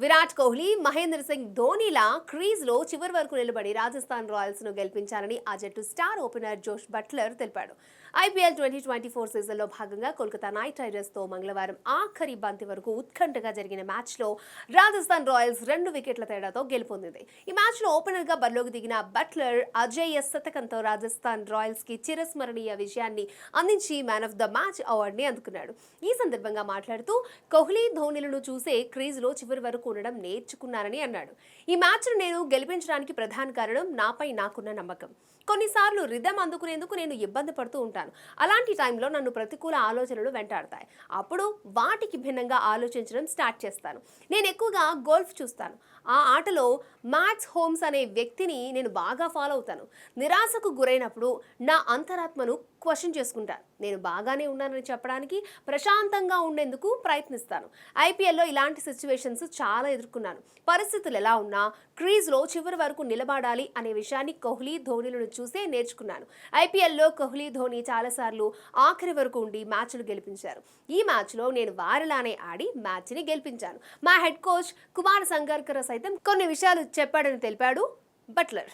విరాట్ కోహ్లీ, మహేంద్ర సింగ్ ధోనీల క్రీజ్లో చివరి వరకు నిలబడి రాజస్థాన్ రాయల్స్ను గెలిపించారని ఆ జట్టు స్టార్ ఓపెనర్ జోష్ బట్లర్ తెలిపాడు. ఐపీఎల్ 2024 సీజన్లో భాగంగా కోల్కతా నైట్ రైడర్స్తో మంగళవారం ఆఖరి బంతి వరకు ఉత్కంఠగా జరిగిన మ్యాచ్లో రాజస్థాన్ రాయల్స్ 2 వికెట్ల తేడాతో గెలుపొందింది. ఈ మ్యాచ్లో ఓపెనర్గా బరిలోకి దిగిన బట్లర్ అజేయ శతకంతో రాజస్థాన్ రాయల్స్కి చిరస్మరణీయ విజయాన్ని అందించి మ్యాన్ ఆఫ్ ద మ్యాచ్ అవార్డుని అందుకున్నాడు. ఈ సందర్భంగా మాట్లాడుతూ కోహ్లీ, ధోనీలను చూసే క్రీజ్లో చివరి వరకు ఉండడం నేర్చుకున్నానని అన్నాడు. ఈ మ్యాచ్ను నేను గెలిపించడానికి ప్రధాన కారణం నాపై నాకున్న నమ్మకం. కొన్నిసార్లు రిథమ్ అందుకునేందుకు నేను ఇబ్బంది పడుతూ ఉంటాను. అలాంటి టైంలో నన్ను ప్రతికూల ఆలోచనలు వెంటాడతాయి. అప్పుడు వాటికి భిన్నంగా ఆలోచించడం స్టార్ట్ చేస్తాను. నేను ఎక్కువగా గోల్ఫ్ చూస్తాను. ఆ ఆటలో మ్యాక్స్ హోమ్స్ అనే వ్యక్తిని నేను బాగా ఫాలో అవుతాను. నిరాశకు గురైనప్పుడు నా అంతరాత్మను క్వశ్చన్ చేసుకుంటాను. నేను బాగానే ఉన్నానని చెప్పడానికి ప్రశాంతంగా ఉండేందుకు ప్రయత్నిస్తాను. ఐపీఎల్లో ఇలాంటి సిచ్యువేషన్స్ చాలా ఎదుర్కొన్నాను. పరిస్థితులు ఎలా ఉన్నా క్రీజ్లో చివరి వరకు నిలబడాలి అనే విషయాన్ని కోహ్లీ, ధోనీలను చూసే నేర్చుకున్నాను. ఐపీఎల్లో కోహ్లీ, ధోనీ చాలాసార్లు ఆఖరి వరకు ఉండి మ్యాచ్లు గెలిపించారు. ఈ మ్యాచ్లో నేను వారిలానే ఆడి మ్యాచ్ని గెలిపించాను. మా హెడ్ కోచ్ కుమార్ సంగర్కర్ సైతం కొన్ని విషయాలు చెప్పాడని తెలిపాడు బట్లర్.